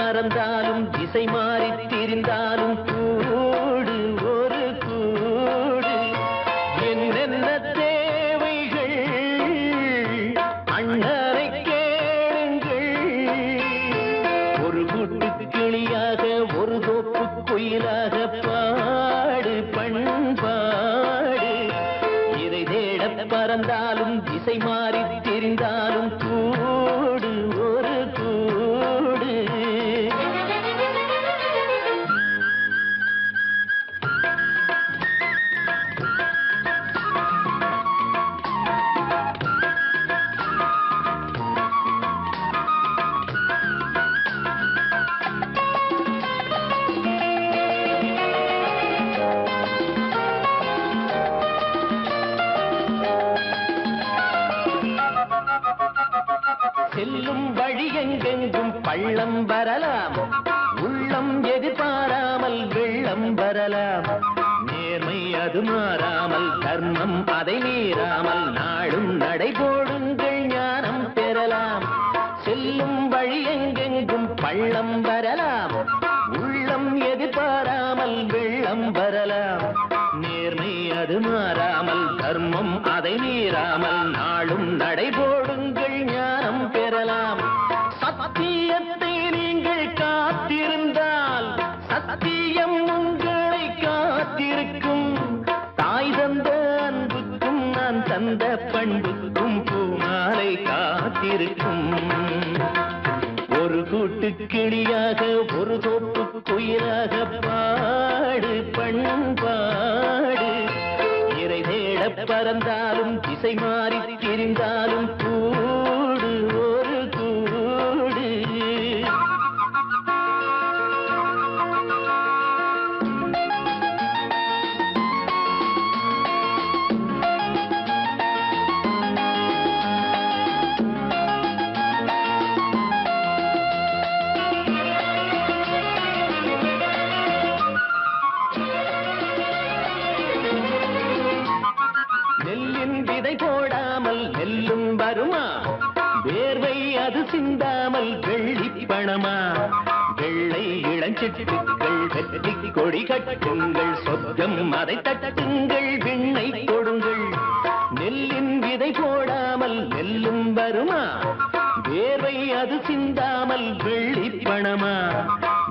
பறந்தாலும் திசை மாறி திரிந்தாலும் கூடு ஒரு கூடு என்னென்ன தேவைகள் அண்ணரை கேளுங்கள் ஒரு கூட்டு கிளியாக ஒரு தோப்பு குயிலாக பாடு பண்பாடு இதை தேட பறந்தாலும் திசை மாறி திரிந்தாலும் கூடு ஒரு கூடு செல்லும் வழி எங்கெங்கும் பள்ளம் வரலாம் உள்ளம் எதிர்பாராமல் வெள்ளம் வரலாம் நேர்மை அது மாறாமல் தர்மம் அதை மீறாமல் நாடும் நடைபோடுங்கள் ஞானம் பெறலாம் செல்லும் வழி எங்கெங்கும் பள்ளம் வரலாம் உள்ளம் எதிர்பாராமல் வெள்ளம் வரலாம் நேர்மை அது மாறாமல் தர்மம் அதை மீறாமல் நாளும் நடைபோடுங்கள் ஞானம் பெறலாம் சத்தியத்தை நீங்கள் காத்திருந்தால் சத்தியம் உங்களை காத்திருக்கும் தாய் தந்த அன்புக்கும் நான் தந்த பண்புக்கும் பூமாலை காத்திருக்கும் ஒரு கூட்டு கிளியாக ஒரு தோப்பு குயிலாக பாடு பண்பாடு இறை தேட பறந்தாலும் திசை மாறி திரிந்தாலும் கூடு ஒரு கூடு போடாமல் நெல்லும் வருமா வேர்வை அது சிந்தாமல் வெள்ளி பணமா வெள்ளை இளஞ்சிட்டுக்கள் வெற்றி கொடி கட்டுங்கள் சொர்க்கம் அதை தட்டுங்கள் விண்ணை கொடுங்கள் நெல்லின் விதை போடாமல் நெல்லும் வருமா வேர்வை அது சிந்தாமல் வெள்ளி பணமா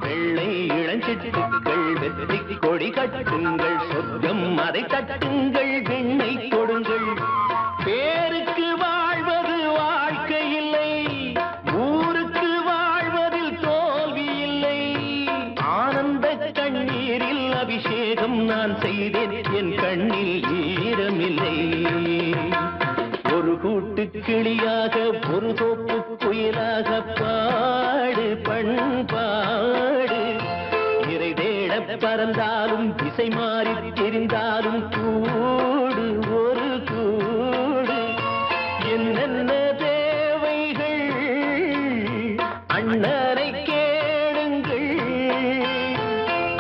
வெள்ளை இளஞ்சிட்டுக்கள் வெற்றி கொடி கட்டுங்கள் சொர்க்கம் அதை தட்டுங்கள் விண்ணை கொடுங்கள் பேருக்கு வாழ்வது வாழ்க்கை இல்லை ஊருக்கு வாழ்வதில் தோல்வி இல்லை ஆனந்த கண்ணீரில் அபிஷேகம் நான் செய்தேன் என் கண்ணில் ஈரமில்லை ஒரு கூட்டு கிளியாக ஒரு தோப்பு குயிலாக பாடு பண்பாடு இறை தேட பறந்தாலும் திசை மாறி தெரிந்தாலும் கூடு ஒரு கூடு என்னென்ன தேவைகள் அண்ணரை கேளுங்கள்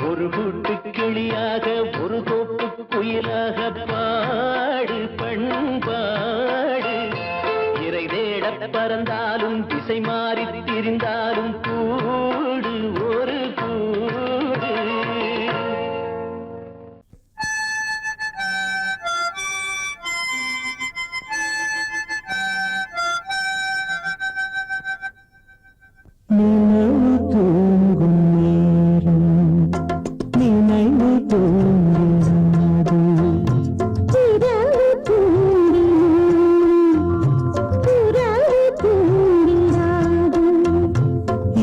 ஒரு கூட்டு கிளியாக ஒரு தோப்பு குயிலாக பாடு பண்பாடு இறை தேட பறந்தாலும் திசை மாறி திரிந்தாலும் கூடு ஒரு கூடு நினைவு தூங்கும் நேரம் நினைவு தூங்காது இரவு தூங்கினாது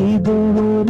இது ஒரு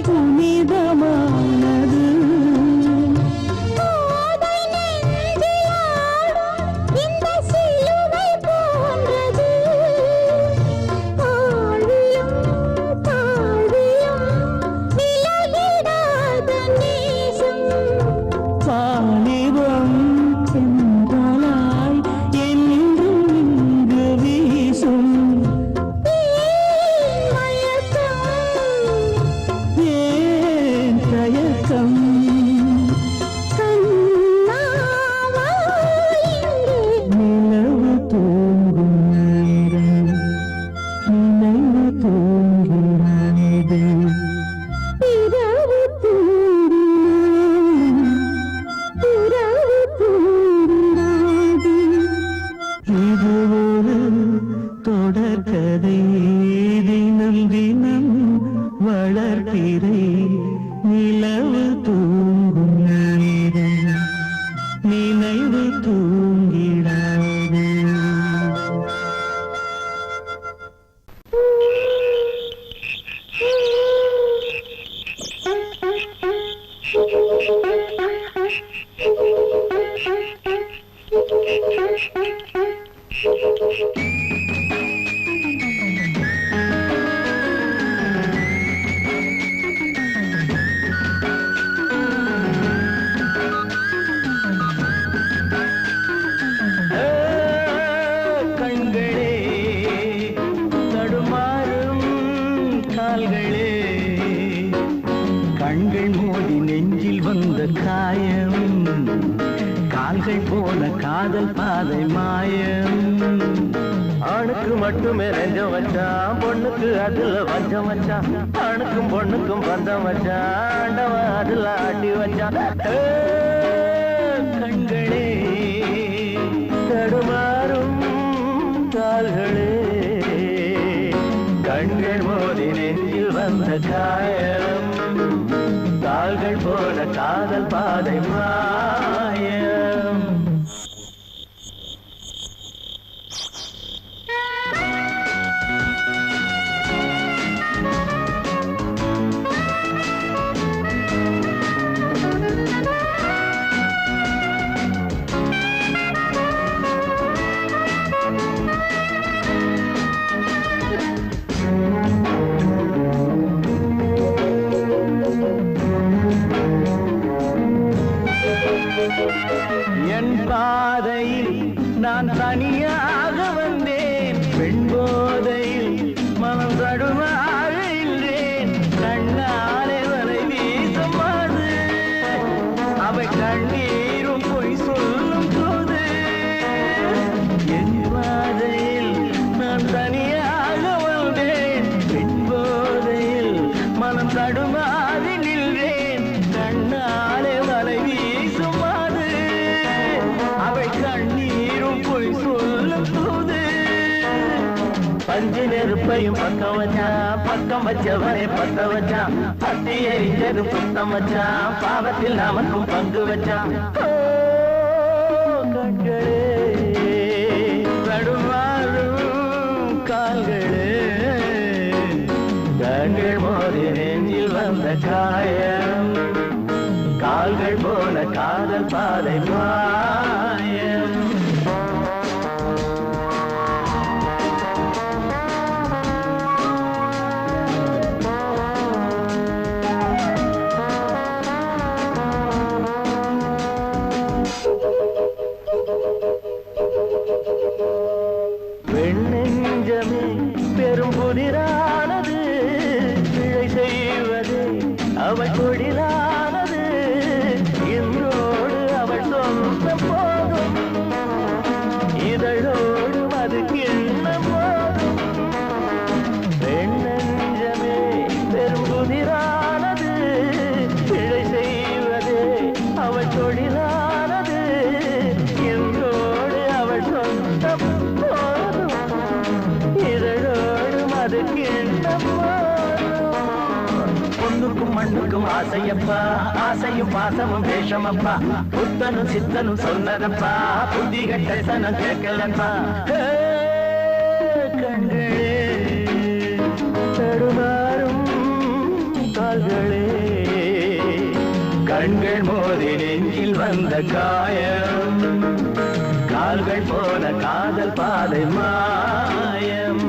புனிதமானது வாலிபம் சென்றாய் என்றும் இங்கு வீசும் ஏன் தயக்கம் நிலவு தூங்கும் நேரம் நினைவு தூங்கிறது இது ஒரு தொடர்கதை தினம் தினம் வளர்ப்பிறை நிலவு தூங்கும் நேரம் நினைவு தூங்கிடாது கண்களே தடுமாறும் கால்களே கண்கள் மூடி நெஞ்சில் வந்த காயம் கால்கள் போல காதல் பாதை மாயம் ஆணுக்கு மட்டுமே நெஞ்சம் வச்சான் பொண்ணுக்கு அதுல வஞ்சம் வச்சான் ஆணுக்கும் பொண்ணுக்கும் பந்தம் வச்சான் ஆண்டவன் அதுல ஆட்டி வச்சான் கண்களே தடுமாறும் கால்களே கண்கள் மோதி நெஞ்சில் வந்த காயம் கால்கள் போல காதல் பாதை மாயம் என் பாதையில் நான் தனியாக வந்தேன் பெண் போதையில் மனம் தடுமாக இல்லேன் கண்ணாலே வரை வீசமாது அவை கண்ணீரும் பொய் சொல்லும் போது என் பாதையில் நான் தனியாக வந்தேன் பெண் போதையில் மனம் தடுமாக நின்றேன் கண்ணாலே வரை வீசுமாது அவை கண்ணீரும் பொய் சொல்லும் போது பஞ்சு நெருப்பையும் பக்கம் வச்சான் பக்கம் வச்சவனை பத்த வச்சான் பத்தி எரிஞ்சது புத்தம் வச்சான் பாவத்தில் நமக்கும் பங்கு வச்சான் கண்களே தடுமாறும் கால்களே கண்கள் மோதி நெஞ்சில் வந்த காயம் கால்கள் போல காதல் பாதை மாயம் பெண்ணெஞ்சமே பெரும் புதிரானது பிழை செய்வது அவள் கொடிதானது இன்றோடு அவள் சொந்த போதும் இதழோடு அது கிண்ண போதும் பெண்ணெஞ்சமே பெரும் புதிரானது பிழை செய்வது அவள் கொடிதானது இன்றோடு அவள் சொந்த போதும் இதழோடு அது கிண்ண பொண்ணுக்கும் மண்ணுக்கும் ஆசையப்பா ஆசையும் பாசமும் வேஷமப்பா புத்தனும் சித்தனும் சொன்னதப்பா புத்தி கட்ட சனம் கேட்கலப்பா கண்களே தடுமாறும் கால்களே கண்கள் மோதி நெஞ்சில் வந்த காயம் கால்கள் போன காதல் பாதை மாயம்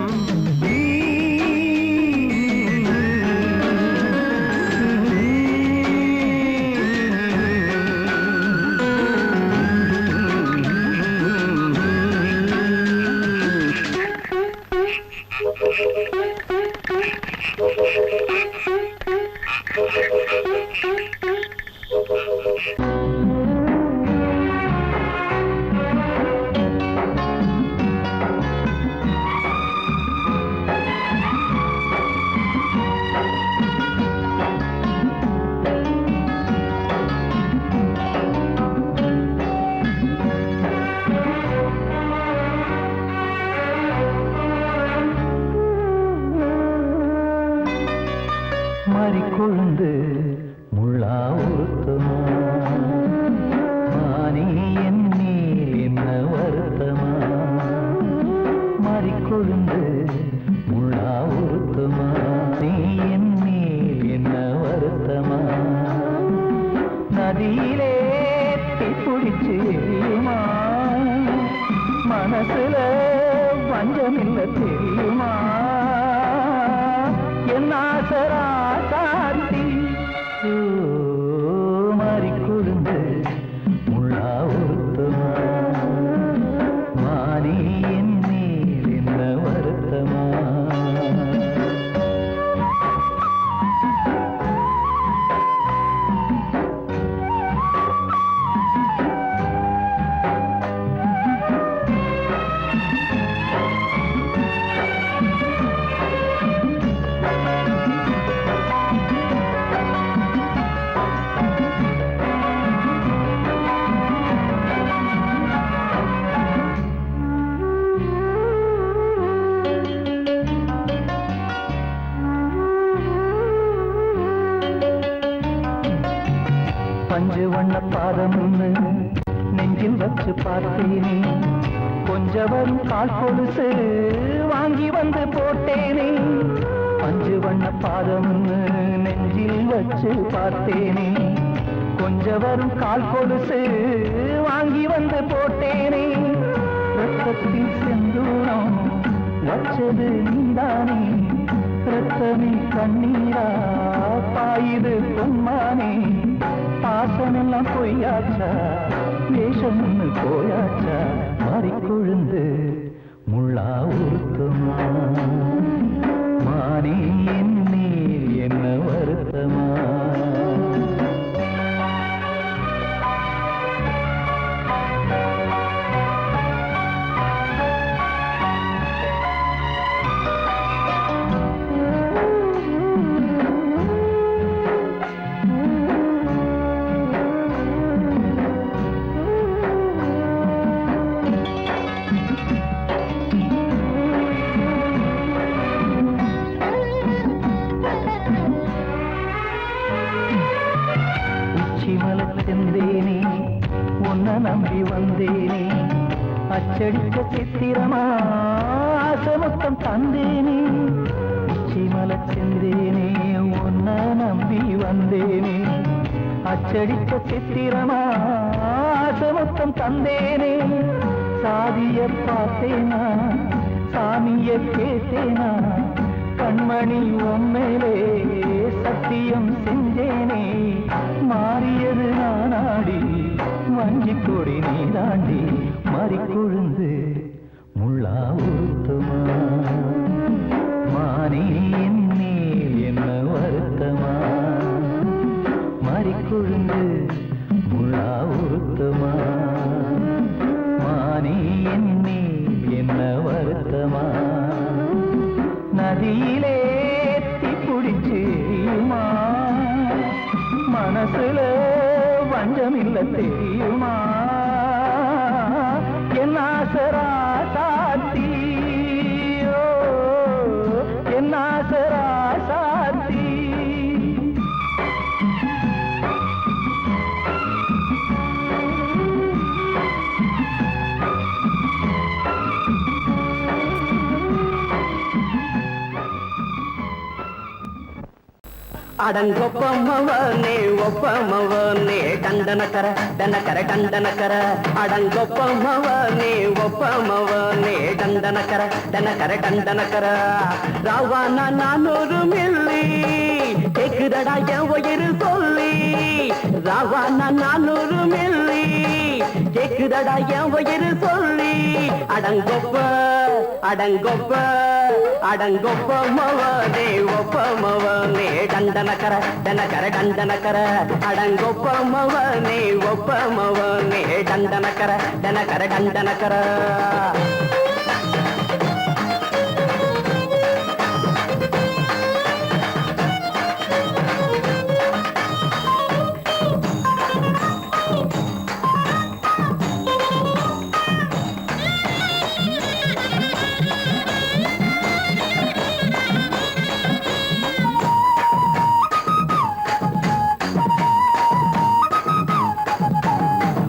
கொழுந்து முள்ளா உறுத்தமா மானே என் மேல் என்ன வருத்தமா மாறிக்கொழுந்து முள்ளா உறுத்தமா நீ என் மேல் என்ன வருத்தமா நதியிலே தீப்பிடிச்சு எரியுமா மனசுல வஞ்சமில்ல தெரியுமா என் ஆசரா சாந்தி மாறிக்கொழுந்து முள்ளா உறுத்தமா மானே என் மேல் என்ன வருத்தமா பஞ்சு வண்ண பாதம் நெஞ்சில் வச்சு பார்த்தேனே கொஞ்ச வரும் கால் கொலுசு வாங்கி வந்து போட்டேனே பஞ்சு வண்ண பாதம் நெஞ்சில் வச்சு பார்த்தேனே கொஞ்ச வரும் கால் கொலுசு வாங்கி வந்து போட்டேனே ரத்தத்தில் செந்தூரம் வச்சது நீதானே ரத்தமே கண்ணீரா பாயுது பொன்மானே பாசமெல்லாம் பொய்யாச்சா வேஷம்னு போயாச்சா மாறிக்கொழுந்து முள்ளா உறுத்தமா மானே என் மேல் என்ன வருத்தமா செந்தேனே உன்னை நம்பி வந்தேனே அச்சடிக்க சித்திரமா ஆசமுத்தம் தந்தேனே உச்சிமல செந்தேனே உன்னை நம்பி வந்தேனே அச்சடிக்க சித்திரமா ஆசமுத்தம் தந்தேனே சாதிய பார்த்தேனா சாமிய கேட்டேனா கண்மணி உம்மேலே சத்தியம் செஞ்சேனே மாறியது நானாடி வஞ்சி கொடி நீதாண்டி மாறிக்கொழுந்து முள்ளா உறுத்தமா மானே என் மேல் என்ன வருத்தமா மாறிக்கொழுந்து முள்ளா உறுத்தமா மானே என் மேல் என்ன வருத்தமா நதியிலே தீப்பிடிச்சு எரியுமா மனசுல வஞ்சமில்ல தெரியுமா என் ஆசரா சாத்தி என் ஆசரா சாத்தி அடங்கொப்பமவனே ஒப்பமவனே டண்டனக்கர டனக்கர டண்டனக்கர அடங்கொப்பமவனே ஒப்பமவனே டண்டனக்கர டனக்கர டண்டனக்கர ராவானா 400 மில்லி கேக்குதடா என் உயிர் சொல்லி ராவானா 400 மில்லி கேக்குதடா என் உயிர் சொல்லி அடங்கொப்ப அடங்கொப்ப அடங்கொப்பமவனே ஒப்பமவனே டண்டனக்கர டனக்கர டண்டனக்கர அடங்கொப்பமவனே ஒப்பமவனே டண்டனக்கர டனக்கர டண்டனக்கர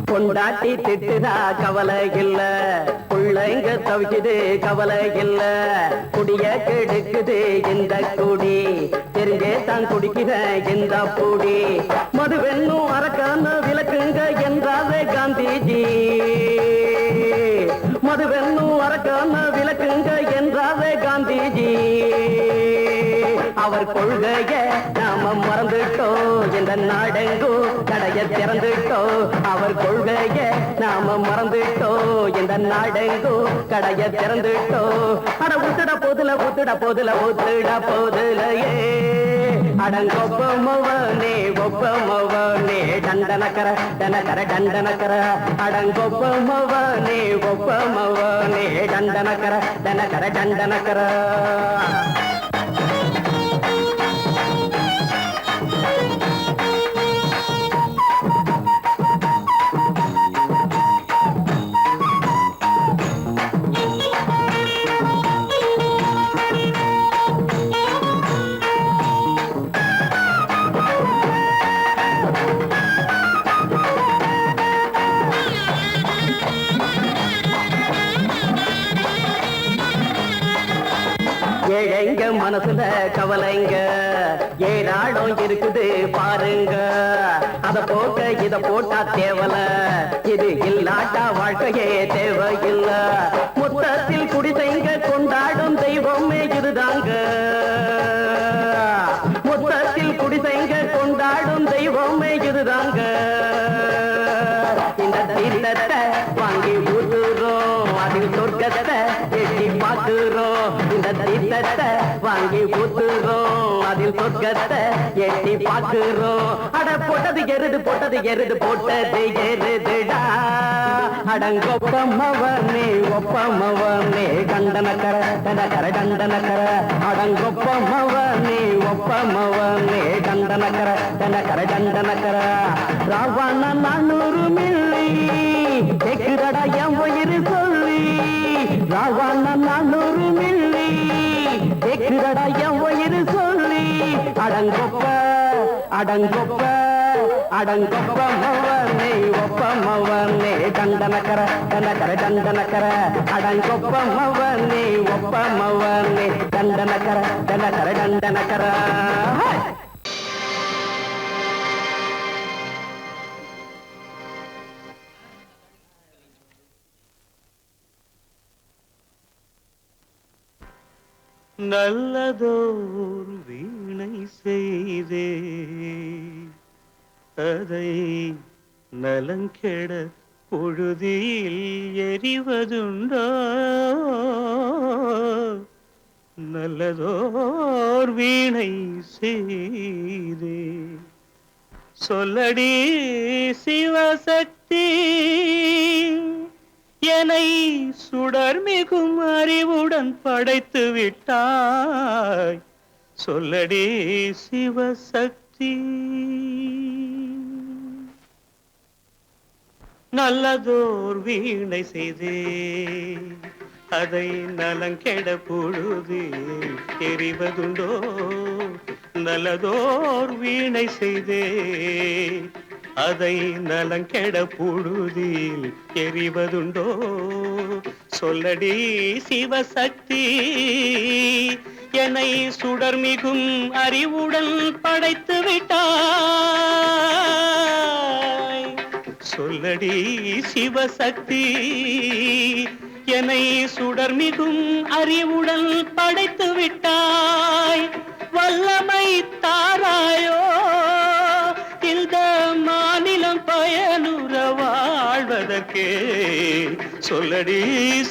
பொண்டாட்டி திட்டுதா கவலை இல்ல பிள்ளைங்க தவிக்குது கவலை இல்ல குடிய கெடுக்குது இந்த குடி தெரிஞ்சே தான் குடிக்கிற இந்த பூடி மதுவென்னும் அரக்கான விளக்குங்க என்றாவே காந்திஜி மதுவென்னும் அரக்கான விளக்குங்க என்றாவே காந்திஜி அவர் கொள்கைய நாம மறந்துட்டோம் இந்த நாடெங்கோ கடைய திறந்துட்டோம் அவர் கொள்கைய நாம மறந்துட்டோம் இந்த நாடெங்கோ கடைய திறந்துட்டோம் அட ஊத்துட போதுல ஊத்துட போதுல ஊத்துட போதுலையே அடங்கொப்பமவனே ஒப்பமவனே டண்டனக்கர டனக்கர டண்டனக்கர அடங்கொப்பமவனே ஒப்பமவனே டண்டனக்கர டனக்கர டண்டனக்கர ஏழைங்க மனசுல கவலைங்க ஏராளம் இருக்குது பாருங்க அத போட்ட இத போட்டா தேவல இது இல்லாட்டா வாழ்க்கையே தேவையில்ல மொத்தத்தில் குடிசைங்க கொண்டாடும் தெய்வமே இதுதாங்க மொத்தத்தில் குடிசைங்க கொண்டாடும் தெய்வமே இதுதாங்க இந்த தீர்த்தத்தை வாங்கி ஊத்துறோம் அதில் சொர்க்கத்தை எட்டி பார்க்கிறோம் இந்த தீர்த்தத்தை வாங்கி ஊத்துறோம் அதில் சொர்க்கத்தை எட்டி பார்க்கிறோம் அட போட்டது எருது போட்டது எருதுடா அடங்கொப்பமவனே ஒப்பமவனே கண்டனக்கர டனக்கர டண்டனக்கர அடங்கொப்பமவனே ஒப்பமவனே கண்டனக்கர டனக்கர டண்டனக்கர ராவண 400 மில்லி கேக்குதடா என் உயிர் சொல்லி ராவண 400 மில்லி கேக்குதடா என் உயிர் சொல்லி அடங்கொப்ப அடங்கொப்ப அடங்கொப்பமவனே ஒப்பமவனே டண்டனக்கர டனக்கர டண்டனக்கர அடங்கொப்பமவனே ஒப்பமவனே டண்டனக்கர டனக்கர டண்டனக்கர நல்லதோர் வீணை செய்தே அதை நலங்கெட பொழுதில் எறிவதுண்டோ நல்லதோர் வீணை செய்தே சொல்லடி சிவசக்தி என்னை சுடர் மிகும் அறிவுடன் படைத்து விட்டாய் சொல்லடி சிவசக்தி நல்லதோர் வீணை செய்தே அதை நலங்கெட பொழுது தெரிவதுண்டோ நல்லதோர் வீணை செய்தே அதை நலங்கெட பொழுதில் எறிவதுண்டோ சொல்லடி சிவசக்தி என்னை சுடர்மிகும் அறிவுடன் படைத்து விட்டாய். சொல்லடி சிவசக்தி, என்னை சுடர்மிகும் அறிவுடன் படைத்து விட்டாய். வல்லமை தாராயோ இந்த மாநிலம் பயனுற வாழ்வதற்கே. சொல்லடி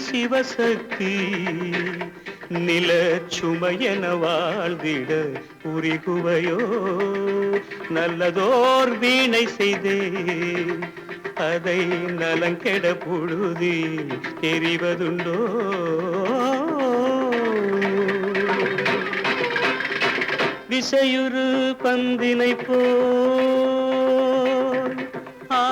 சிவசக்தி, நில சுமையென வாழ்ந்திட புரிகுவையோ. நல்லதோர் வீணை செய்தே அதை நலங்கெட புழுதி தெரிவதுண்டோ. விசையுறு பந்தினை போல் ஆ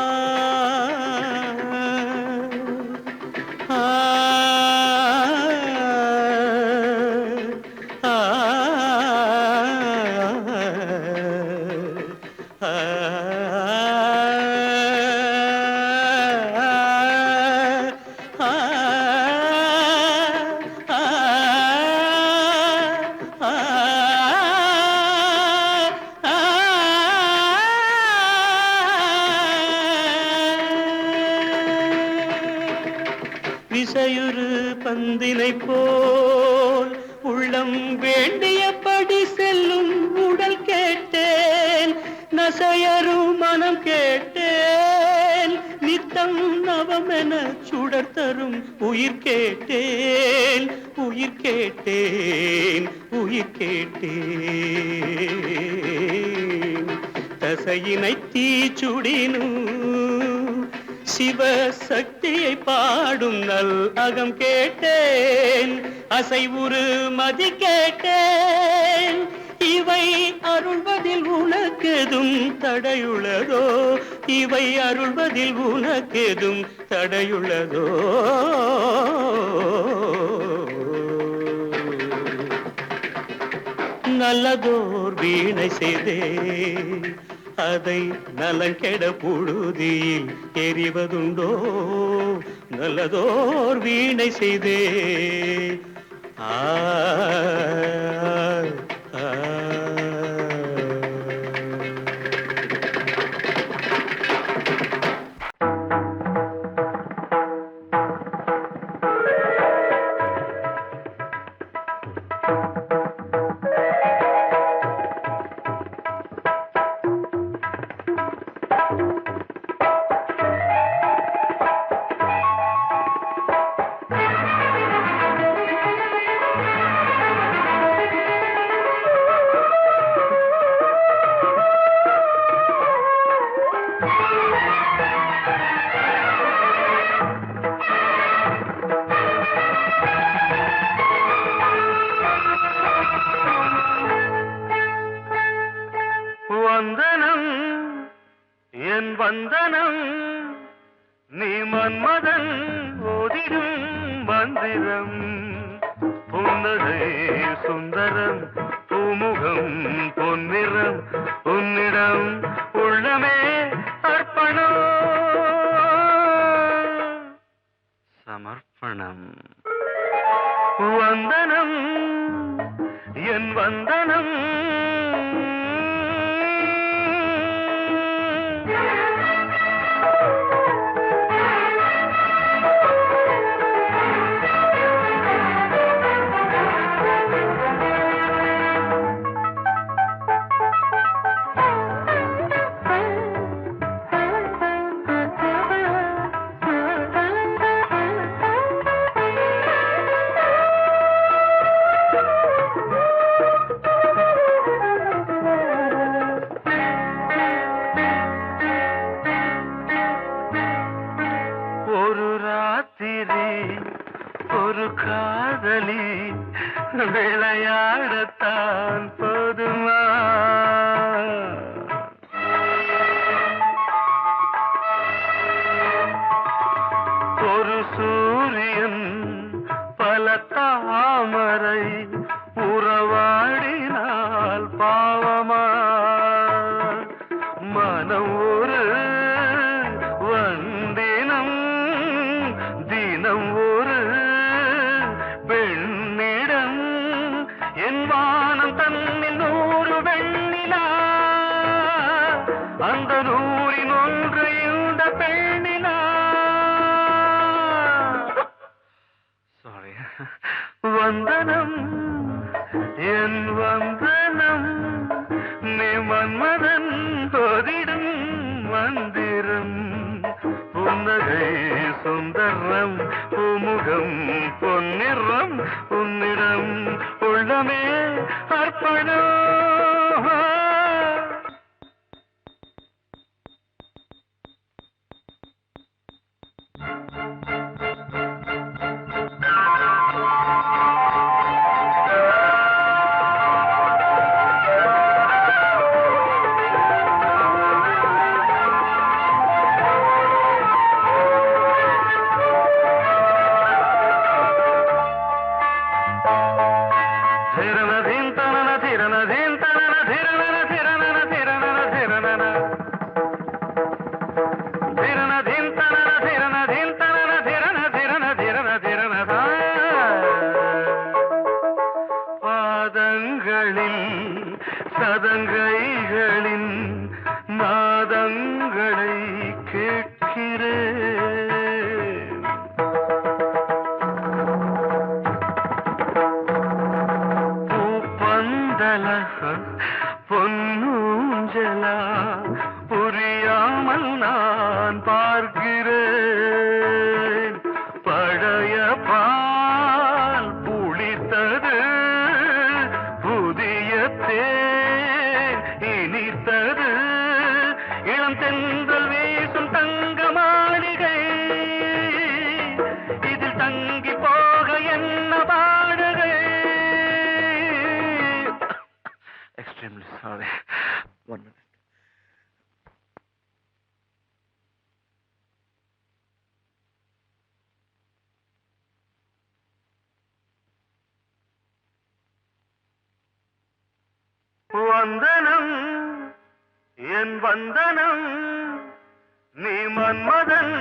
விசையுறு பந்தினை போல் உள்ளம் வேண்டியபடி செல்லும் உடல் கேட்டேன். நசையரும் மனம் கேட்டேன். நித்தம் நவமென சுடர் தரும் உயிர் கேட்டேன். உயிர் கேட்டேன், உயிர் கேட்டேன். தசையினை தீச்சுடினும் சிவசக்தியை பாடும் நல் அகம் கேட்டேன். அசைவுறு மதி கேட்டேன். இவை அருள்வதில் உனக்கெதும் தடையுள்ளதோ? இவை அருள்வதில் உனக்கெதும் தடையுள்ளதோ? நல்லதோர் வீணை செய்தே அதை நலங்கெட புழுதியில் எறிவதுண்டோ. நல்லதோர் வீணை செய்தே ஆ வந்தனம் என் வந்தனம் நீ மன்மதன் ஓதிடும் மந்திரம். புன்னகை சுந்தரம் பூமுகம் பொன்னிறம் உன்னிடம் உள்ளமே அர்ப்பணம் சமர்ப்பணம். வந்தனம் என் வந்தனம் ஒரு காதலி விளையாடத்தான் போதுமா? ஒரு சூரியன் பல தாமரை உறவாடினால் பாவமா? மனம் ஒரு வந்தினம் தினம் ஒரு பெண்ணிடம் என் புன்னகை சுந்தரம் பூமுகம் பொன்னிறம் உன்னிடம் உள்ளமே அர்ப்பணம். சதங்கைகளின் நாதங்களை கேட்கிறேன். பூப்பந்தல பொன்னூஞ்சலா புரியாமல் நான் பார்க்கிறேன். பழைய பால் புளித்தது புதிய தேன் இனித்தது. இளம் தென்றல் வீசும் தங்க மாளிகை இதில் தங்கி போக என்ன பாடுகை. Extremely sorry. 1 minute. வந்தனம் என் வந்தனம் நீ மன்மதன்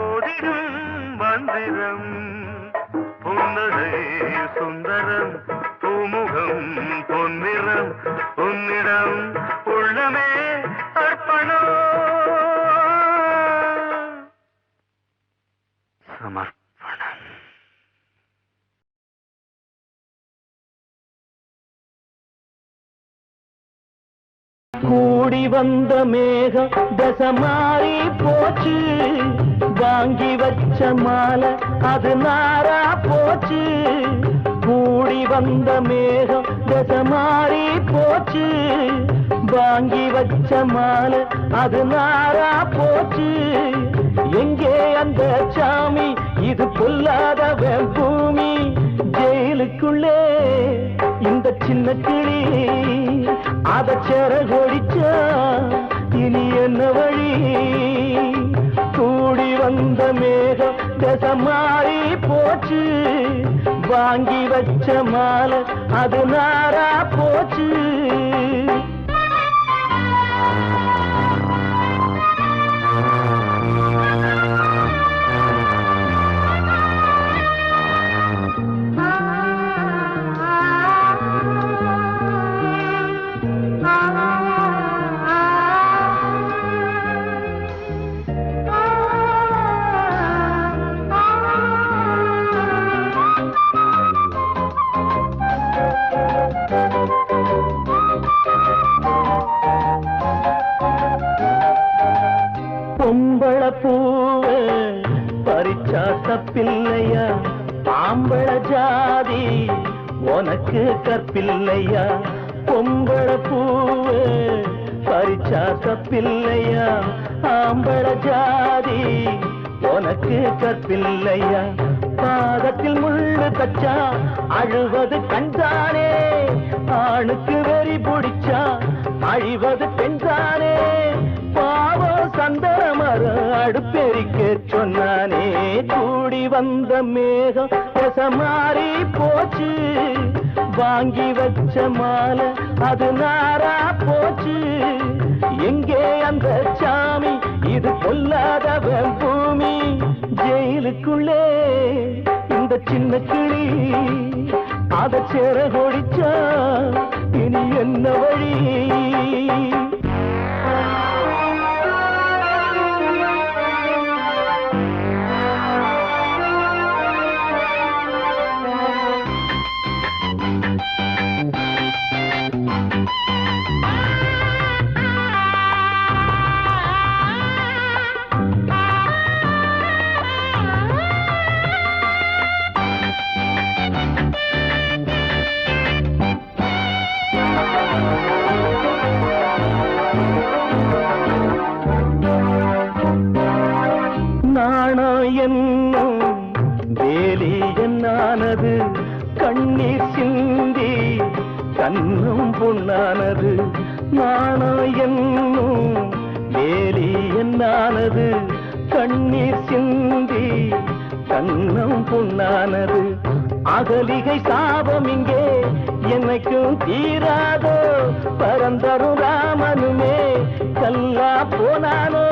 ஓதிடும் மந்திரம். புன்னகை சுந்தரம் பூமுகம் பொன்னிறம் உன்னிடம் உள்ளமே அர்ப்பணம் சமர்ப்பணம். கூடி வந்த மேகம் தசை மாறி போச்சு. வாங்கி வச்ச மாலை அது நாரா போச்சு. கூடி வந்த மேகம் தசை மாறி போச்சு. வாங்கி வச்ச மாலை அது நாரா போச்சு. எங்கே அந்த சாமி இது பொல்லாதவன் பூமி. ஜெயிலுக்குள்ளே இந்த சின்ன கிளி அத செரகொடிச்சா இனி என்ன வழி. கூடி வந்த மேகம் தசை மாறி போச்சு. வாங்கி வச்ச மாலை அது நாரா போச்சு. பொம்பள பூவ பறிச்சா தப்பில்லையா. ஆம்பள ஜாதி உனக்கு கற்பில்லையா. பொம்பள பூவ பறிச்சா தப்பில்லையா. ஆம்பள ஜாதி உனக்கு கற்பில்லையா. பாதத்தில் முள்ளு தச்சா அழுவது கண்தானே. ஆணுக்கு வெறி பிடிச்சா அழிவது பெண்தானே. பாவம் சந்தன மரம் அடுப்பெரிக்க சொன்னானே. கூடி வந்த மேகம் தசை மாறி போச்சு. வாங்கி வச்ச மாலை அது நாரா போச்சு. எங்கே அந்த சாமி இது பொல்லாதவன் பூமி. ஜெயிலுக்குள்ளே இந்த சின்ன கிளி அத செரகொடிச்சா இனி என்ன வழி. என்னும் வேலி என்னானது கண்ணீர் சிந்தி கண்ணும் பொன்னானது நாணம் என்னும் வேலி என்னானது கண்ணீர் சிந்தி கண்ணும் பொன்னானது அகலிகை சாபம் இங்கே என்னைக்கும் தீராதோ பரந்தரும் ராமனுமே கல்லா போனானோ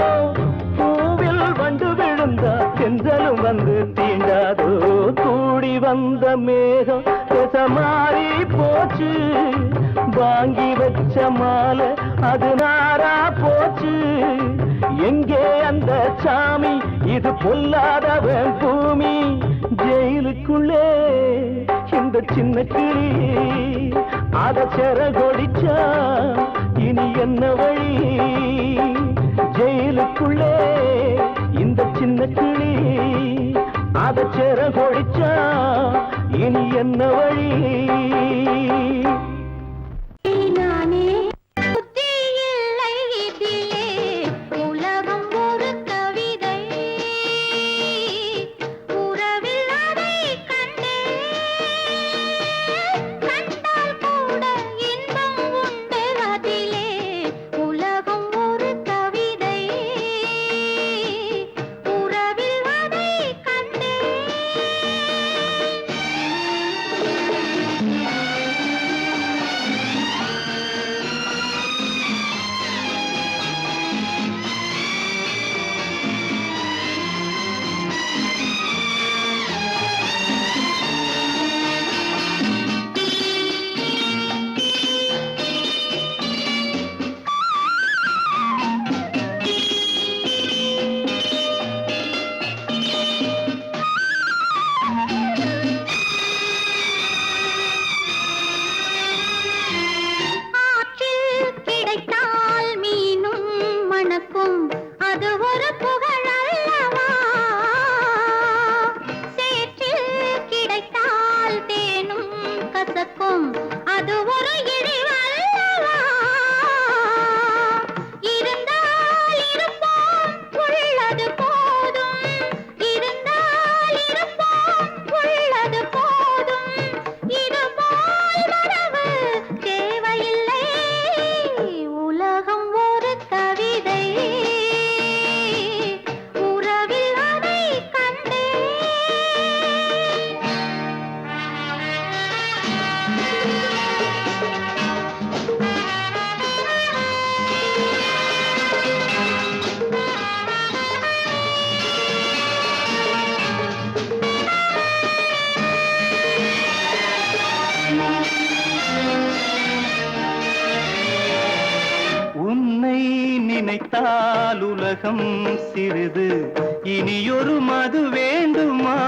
பூவில் வண்டு விழுந்தா சென்றலும் வந்து தீண்டாதோ கூடி வந்த மேகம் மாறி போச்சு வாங்கி வச்ச மாலை அது நாரா போச்சு எங்கே அந்த சாமி இது பொல்லாதவன் பூமி ஜெயிலுக்குள்ளே இந்த சின்ன கிளி அத செரகொடிச்சா இனி என்ன வழி ஜெயிலுக்குள்ளே இந்த சின்ன கிளி அத செரகொடிச்சா இனி என்ன வழி நினைத்தால் உலகம் சிறிது இனியொரு மது வேண்டுமா